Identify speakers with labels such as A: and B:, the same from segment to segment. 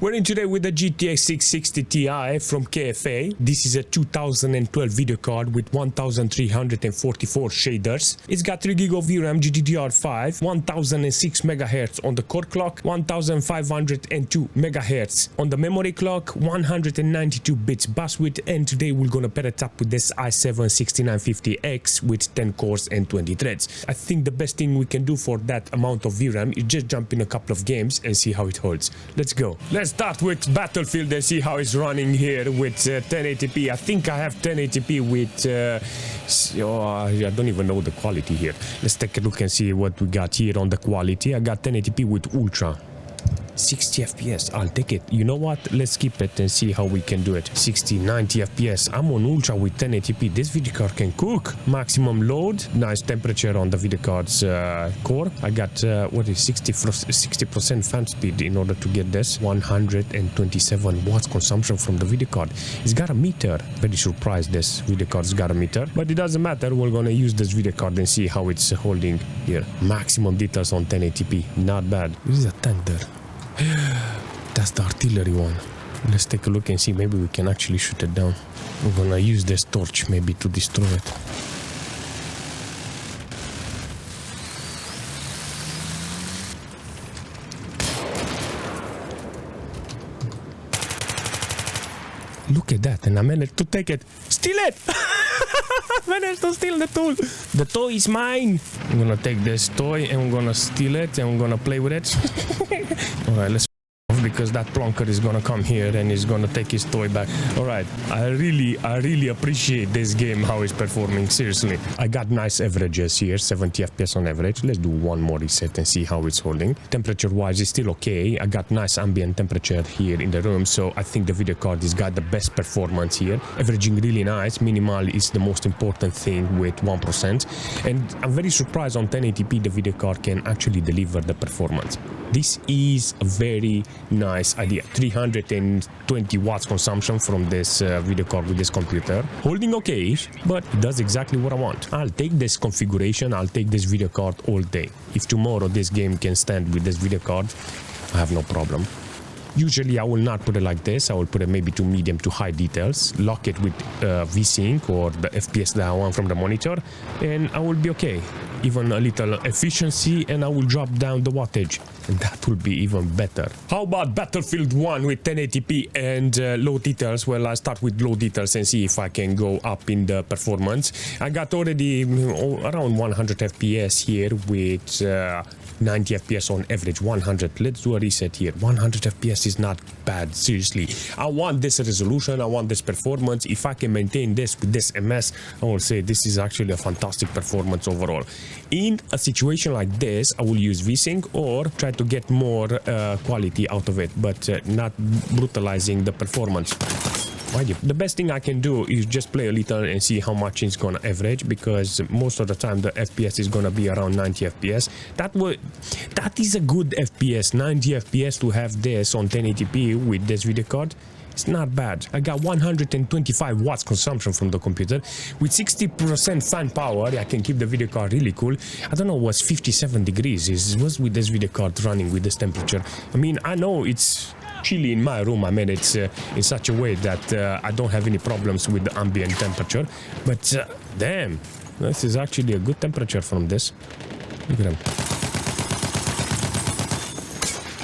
A: We're in today with the GTX 660 Ti from KFA. This is a 2012 video card with 1344 shaders. It's got 3GB of VRAM GDDR5, 1006 MHz on the core clock, 1502 MHz on the memory clock, 192 bits bus width, and today we're gonna pair it up with this i7-6950X with 10 cores and 20 threads. I think the best thing we can do for that amount of VRAM is just jump in a couple of games and see how it holds. Let's go. Let's start with Battlefield and see how it's running here with 1080p. I think I have 1080p with I don't even know the quality here. Let's take a look and see what we got here on the quality. I got 1080p with ultra. 60 FPS, I'll take it. You know what, let's keep it and see how we can do it. 60, 90 FPS, I'm on ultra with 1080p. This video card can cook. Maximum load, nice temperature on the video card's core. I got what is 60% fan speed in order to get this. 127 watts consumption from the video card. It's got a meter. Very surprised this video card's got a meter, but it doesn't matter. We're gonna use this video card and see how it's holding here. Maximum details on 1080p, not bad. This is a tank there. That's the artillery one. Let's take a look and see. Maybe we can actually shoot it down. We're gonna use this torch maybe to destroy it. Look at that, and I managed to take it. Steal it! I managed to steal the tool. The toy is mine. I'm gonna take this toy and I'm gonna steal it and I'm gonna play with it. Alright, let's because that plonker is gonna come here and he's gonna take his toy back. Alright, I really appreciate this game, how it's performing, seriously. I got nice averages here, 70 FPS on average. Let's do one more reset and see how it's holding. Temperature wise it's still okay. I got nice ambient temperature here in the room, so I think the video card has got the best performance here. Averaging really nice. Minimal is the most important thing with 1%, and I'm very surprised on 1080p the video card can actually deliver the performance. This is a very nice idea. 320 watts consumption from this video card with this computer. Holding okay, but it does exactly what I want. I'll take this configuration, I'll take this video card all day. If tomorrow this game can stand with this video card, I have no problem. Usually I will not put it like this. I will put it maybe to medium to high details, lock it with VSync or the FPS that I want from the monitor, and I will be okay. Even a little efficiency and I will drop down the wattage, and that will be even better. How about Battlefield 1 with 1080p and low details? Well, I'll start with low details and see if I can go up in the performance. I got already around 100 FPS here with 90 FPS on average. 100. Let's do a reset here. 100 FPS is not bad, seriously. I want this resolution, I want this performance. If I can maintain this with this MS, I will say this is actually a fantastic performance overall. In a situation like this, I will use VSync or try to get more quality out of it, but not brutalizing the performance. The best thing I can do is just play a little and see how much it's gonna average, because most of the time the FPS is gonna be around 90 FPS. That is a good FPS. 90 FPS to have this on 1080p with this video card. It's not bad. I got 125 watts consumption from the computer. With 60% fan power, I can keep the video card really cool. I don't know what's 57 degrees is. What's with this video card running with this temperature? I mean, I know it's chilly in my room. I made it in such a way that I don't have any problems with the ambient temperature. But damn, this is actually a good temperature from this. Look at him.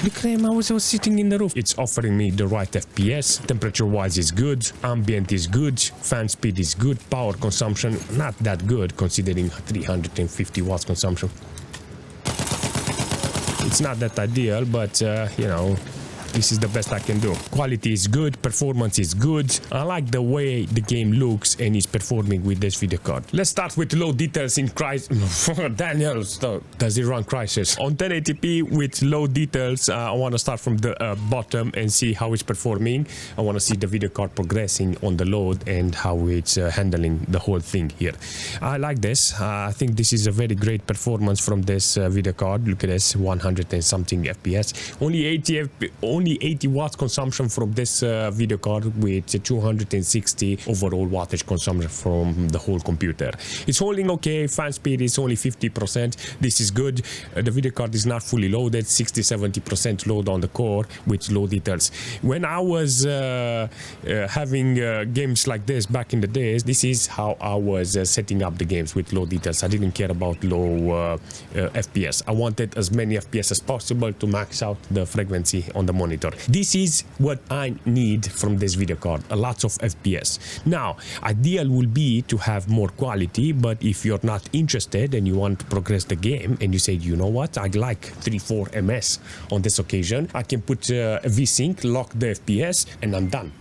A: Look at him, I was sitting in the roof. It's offering me the right FPS. Temperature-wise is good. Ambient is good. Fan speed is good. Power consumption, not that good considering 350 watts consumption. It's not that ideal, but you know, this is the best I can do. Quality is good, performance is good. I like the way the game looks and is performing with this video card. Let's start with low details in Crysis. Daniel, does it run Crysis? On 1080p with low details, I want to start from the bottom and see how it's performing. I want to see the video card progressing on the load and how it's handling the whole thing here. I like this. I think this is a very great performance from this video card. Look at this, 100 and something FPS. Only only 80 watts consumption from this video card with 260 overall wattage consumption from the whole computer. It's holding okay. Fan speed is only 50%. This is good. The video card is not fully loaded, 60-70% load on the core with low details. When I was having games like this back in the days, this is how I was setting up the games with low details. I didn't care about low FPS. I wanted as many FPS as possible to max out the frequency on the monitor. This is what I need from this video card, a lot of FPS. Now, ideal will be to have more quality, but if you're not interested and you want to progress the game and you say, you know what, I like 3-4 ms on this occasion, I can put a V-Sync, lock the FPS, and I'm done.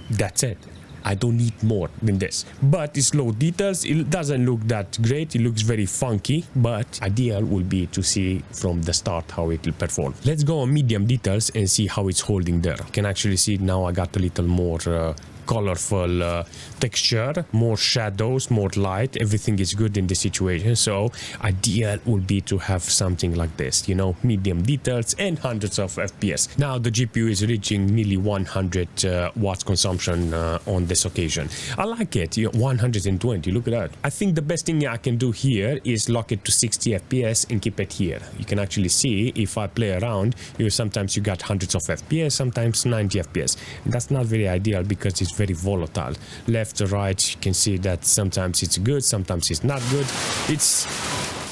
A: That's it. I don't need more than this. But it's low details. It doesn't look that great. It looks very funky, but ideal will be to see from the start how it will perform. Let's go on medium details and see how it's holding there. You can actually see now I got a little more colorful texture, more shadows, more light. Everything is good in this situation. So ideal would be to have something like this, you know, medium details and hundreds of FPS. Now the GPU is reaching nearly 100 watts consumption on this occasion. I like it. 120, look at that. I think the best thing I can do here is lock it to 60 FPS and keep it here. You can actually see if I play around, sometimes you got hundreds of FPS, sometimes 90 FPS. And that's not very ideal because it's very volatile. Left to right, you can see that sometimes it's good, sometimes it's not good. It's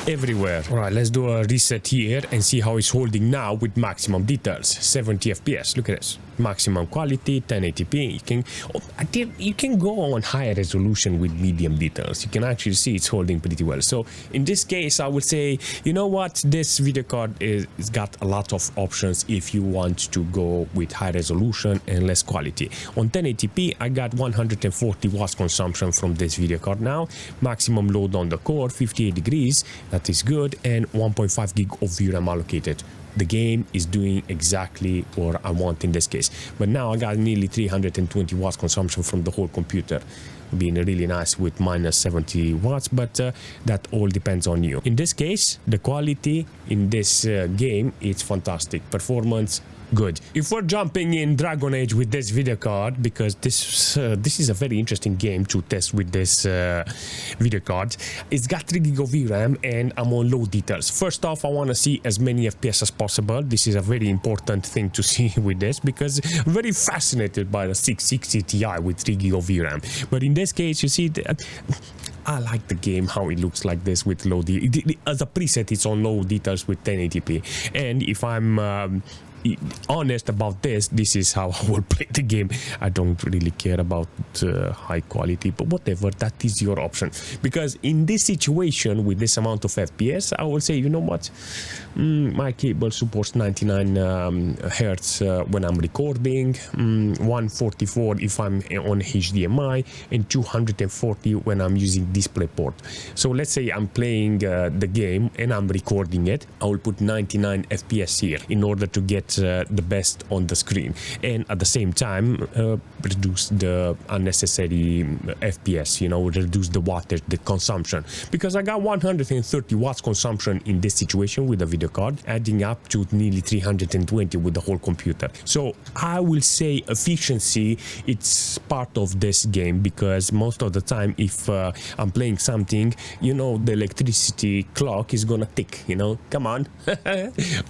A: everywhere. All right, let's do a reset here and see how it's holding now with maximum details. 70 FPS. Look at this. Maximum quality, 1080p. You can go on higher resolution with medium details. You can actually see it's holding pretty well. So in this case, I would say, you know what, this video card is got a lot of options if you want to go with high resolution and less quality. On 1080p, I got 140 watts consumption from this video card now. Maximum load on the core, 58 degrees. That is good, and 1.5 gig of VRAM allocated. The game is doing exactly what I want in this case. But now I got nearly 320 watts consumption from the whole computer. Being really nice with minus 70 watts, but that all depends on you. In this case, the quality in this game is fantastic. Performance, good. If we're jumping in Dragon Age with this video card, because this is a very interesting game to test with this video card. It's got 3 gig of VRAM and I'm on low details. First off, I want to see as many FPS as possible. This is a very important thing to see with this because I'm very fascinated by the 660 Ti with 3 gig of VRAM. But in this case, you see that I like the game how it looks like this with low details. As a preset, it's on low details with 1080p. And if I'm honest about this is how I will play the game. I don't really care about high quality, but whatever, that is your option. Because in this situation with this amount of FPS, I will say, you know what, my cable supports 99 hertz when I'm recording, 144 if I'm on HDMI, and 240 when I'm using DisplayPort. So let's say I'm playing the game and I'm recording it, I will put 99 FPS here in order to get the best on the screen, and at the same time reduce the unnecessary FPS, you know, reduce the wattage, the consumption, because I got 130 watts consumption in this situation with the video card, adding up to nearly 320 with the whole computer. So I will say efficiency, it's part of this game, because most of the time if I'm playing something, you know, the electricity clock is gonna tick, you know, come on,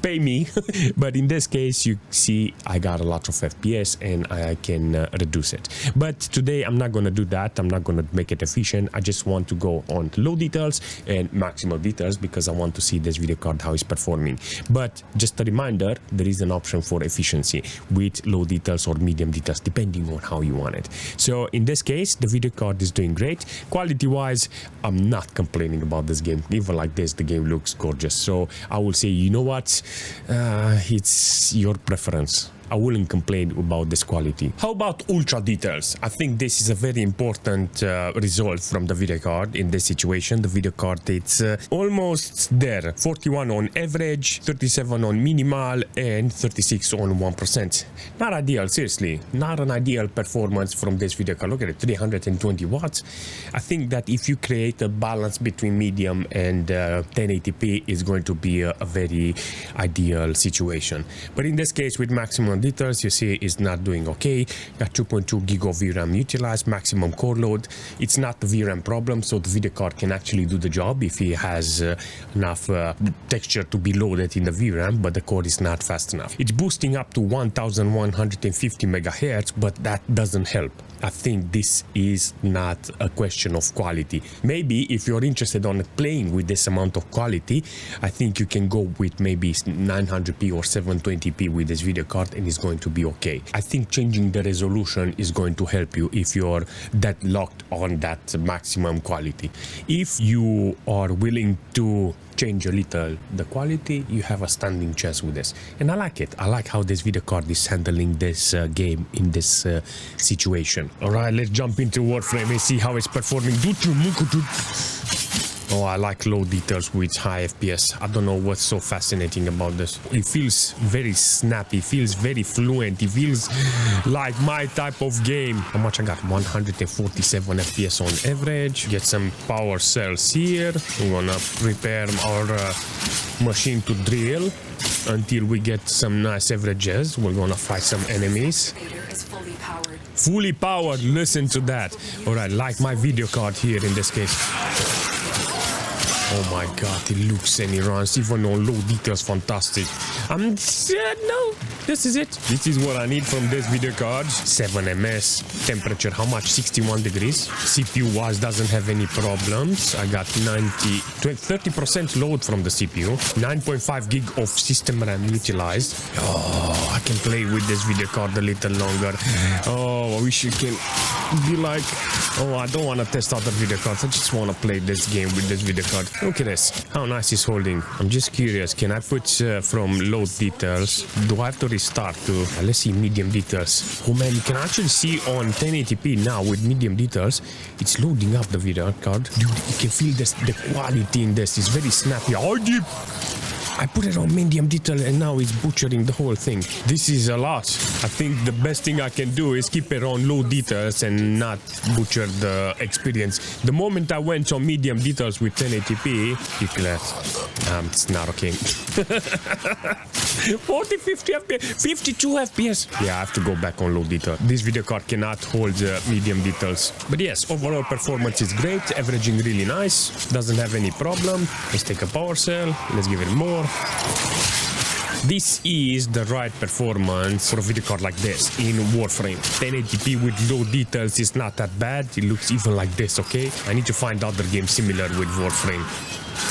A: pay me. But in this case, you see I got a lot of FPS and I can reduce it. But today I'm not gonna do that. I'm not gonna make it efficient. I just want to go on low details and maximal details because I want to see this video card how it's performing. But just a reminder, there is an option for efficiency with low details or medium details depending on how you want it. So in this case, the video card is doing great. Quality wise, I'm not complaining about this game. Even like this, the game looks gorgeous. So I will say, you know what, it's your preference. I wouldn't complain about this quality. How about ultra details? I think this is a very important result from the video card in this situation. The video card, it's almost there. 41 on average, 37 on minimal, and 36 on 1%. Not ideal, seriously. Not an ideal performance from this video card. Look at it, 320 watts. I think that if you create a balance between medium and 1080p, is going to be a very ideal situation. But in this case, with maximum on details, you see it's not doing okay. Got 2.2 gig of VRAM utilized, maximum core load. It's not the VRAM problem, so the video card can actually do the job if it has enough texture to be loaded in the VRAM, but the core is not fast enough. It's boosting up to 1150 megahertz, but that doesn't help. I think this is not a question of quality. Maybe if you're interested on playing with this amount of quality, I think you can go with maybe 900p or 720p with this video card and it's going to be okay. I think changing the resolution is going to help you if you're that locked on that maximum quality. If you are willing to change a little the quality, you have a standing chance with this, and I like it. I like how this video card is handling this game in this situation. All right, let's jump into Warframe and see how it's performing. Oh, I like low details with high FPS. I don't know what's so fascinating about this. It feels very snappy, feels very fluent. It feels like my type of game. How much I got? 147 FPS on average. Get some power cells here. We're gonna prepare our machine to drill until we get some nice averages. We're gonna fight some enemies. Fully powered, listen to that. All right, like my video card here in this case. Oh my god, it looks and it runs even on low details, fantastic. No, this is it. This is what I need from this video card. 7 ms, temperature, how much? 61 degrees. CPU wise doesn't have any problems. I got 30% load from the CPU. 9.5 gig of system RAM utilized. Oh, I can play with this video card a little longer. Oh, I wish you can be like, oh, I don't want to test other video cards. I just want to play this game with this video card. Look at this, how nice it's holding. I'm just curious, can I put from low details? Do I have to restart to, let's see, medium details. Oh man, you can actually see on 1080p now with medium details, it's loading up the video card. Dude, you can feel this, the quality in this is very snappy. Oh, deep. I put it on medium detail and now it's butchering the whole thing. This is a lot. I think the best thing I can do is keep it on low details and not butcher the experience. The moment I went on medium details with 1080p, it's not okay. 40, 50 FPS, 52 FPS. Yeah, I have to go back on low detail. This video card cannot hold medium details. But yes, overall performance is great. Averaging really nice. Doesn't have any problem. Let's take a power cell. Let's give it more. This is the right performance for a video card like this in Warframe. 1080p with low details is not that bad. It looks even like this, okay? I need to find other games similar with Warframe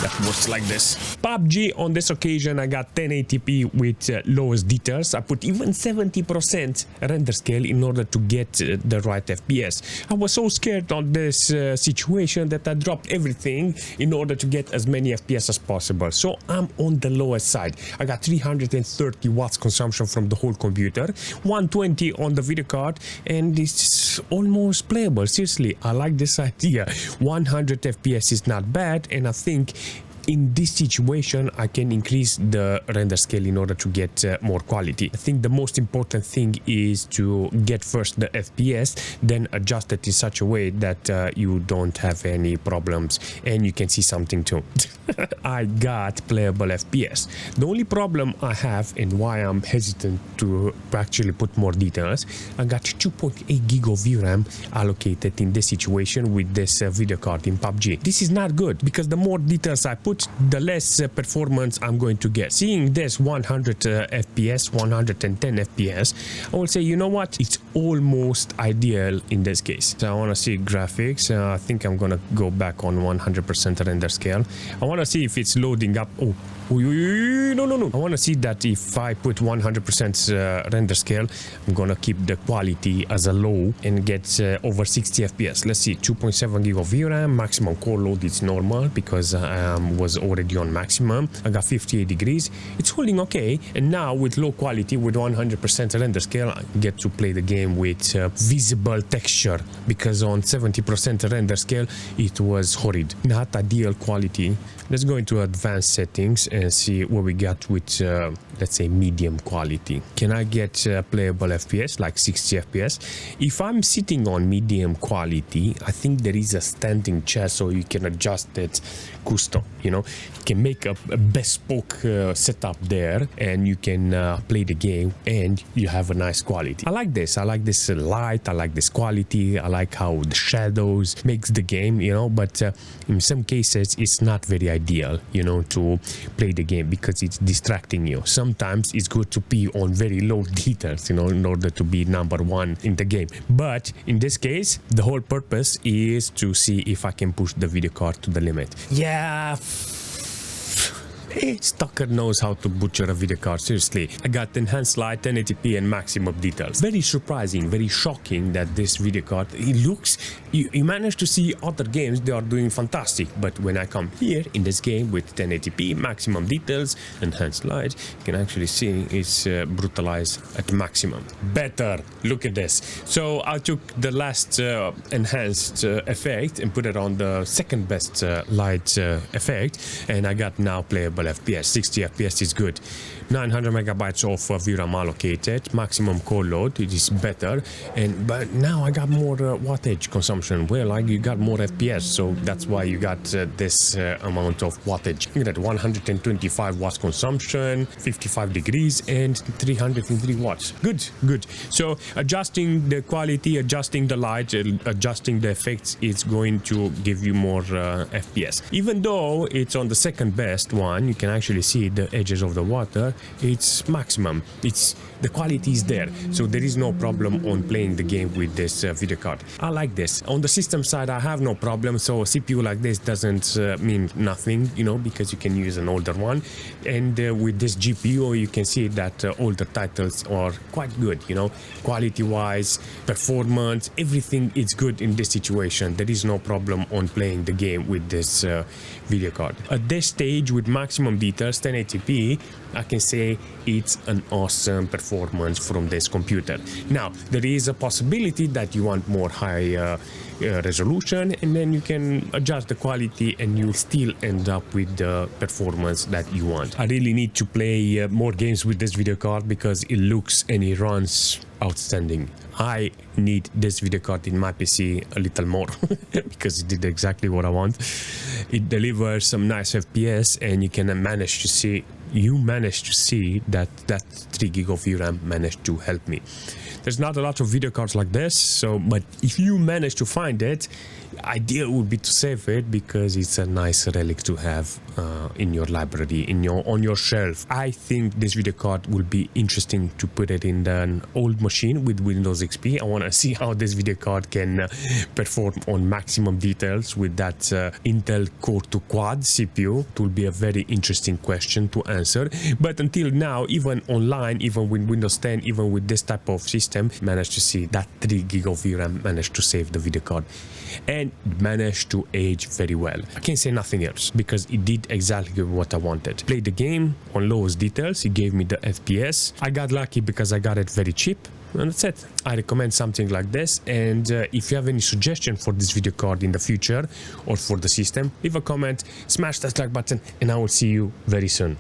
A: that works like this. PUBG, on this occasion, I got 1080p with lowest details. I put even 70% render scale in order to get the right FPS. I was so scared on this situation that I dropped everything in order to get as many FPS as possible. So I'm on the lowest side. I got 330 watts consumption from the whole computer, 120 on the video card, and it's almost playable. Seriously, I like this idea. 100 FPS is not bad, and I think in this situation I can increase the render scale in order to get more quality. I think the most important thing is to get first the FPS, then adjust it in such a way that you don't have any problems and you can see something too. I got playable FPS. The only problem I have and why I'm hesitant to actually put more details, I got 2.8 gig of VRAM allocated in this situation with this video card in PUBG. This is not good because the more details I put, the less performance I'm going to get. Seeing this 100 FPS, 110 FPS, I will say, you know what, it's almost ideal in this case. So I want to see graphics. I think I'm gonna go back on 100% render scale. I want to see if it's loading up. Oh, no. I want to see that if I put 100% render scale, I'm gonna keep the quality as a low and get over 60 FPS. Let's see, 2.7 gig of VRAM, maximum core load is normal because I was already on maximum. I got 58 degrees. It's holding okay. And now with low quality, with 100% render scale, I get to play the game with visible texture because on 70% render scale, it was horrid. Not ideal quality. Let's go into advanced settings and see what we got with let's say medium quality. Can I get playable FPS like 60 FPS? If I'm sitting on medium quality, I think there is a standing chair so you can adjust it custom, you know. You can make a bespoke setup there and you can play the game and you have a nice quality. I like this light, I like this quality, I like how the shadows makes the game, you know, but in some cases it's not very ideal, you know, to play the game because it's distracting you. Sometimes it's good to be on very low details, you know, in order to be number one in the game. But in this case, the whole purpose is to see if I can push the video card to the limit. Yeah. S.T.A.L.K.E.R knows how to butcher a video card, seriously. I got enhanced light, 1080p and maximum details. Very surprising, very shocking that this video card, it looks, you manage to see other games, they are doing fantastic, but when I come here in this game with 1080p, maximum details, enhanced light, you can actually see it's brutalized at maximum. Better, look at this. So I took the last enhanced effect and put it on the second best light effect, and I got now playable FPS. 60 FPS is good. 900 megabytes of VRAM allocated, maximum core load, it is better, but now I got more wattage consumption. Well, you got more FPS, so that's why you got this amount of wattage. Look at that, 125 watts consumption, 55 degrees and 303 watts. Good. So adjusting the quality, adjusting the light, adjusting the effects, it's going to give you more FPS. Even though it's on the second best one, you can actually see the edges of the water. It's maximum, the quality is there, so there is no problem on playing the game with this video card. I like this. On the system side I have no problem, so a CPU like this doesn't mean nothing, you know, because you can use an older one, and with this GPU you can see that older titles are quite good, you know, quality wise, performance, everything is good in this situation. There is no problem on playing the game with this video card. At this stage with maximum details, 1080p, I can say it's an awesome performance from this computer. Now, there is a possibility that you want more high resolution, and then you can adjust the quality and you still end up with the performance that you want. I really need to play more games with this video card because it looks and it runs outstanding. I need this video card in my PC a little more because it did exactly what I want. It delivers some nice FPS, and you can manage to see that 3 gig of VRAM managed to help me. There's not a lot of video cards like this, but if you manage to find it, ideal would be to save it because it's a nice relic to have in your library, on your shelf. I think this video card will be interesting to put it in an old machine with Windows XP. I want to see how this video card can perform on maximum details with that Intel Core 2 Quad CPU. It will be a very interesting question to answer. But until now, even online, even with Windows 10, even with this type of system, managed to see that 3 gig of VRAM managed to save the video card, and managed to age very well. I can't say nothing else because it did exactly what I wanted. Played the game on lowest details, it gave me the FPS. I got lucky because I got it very cheap, and that's it. I recommend something like this, and if you have any suggestion for this video card in the future or for the system, leave a comment, smash that like button, and I will see you very soon.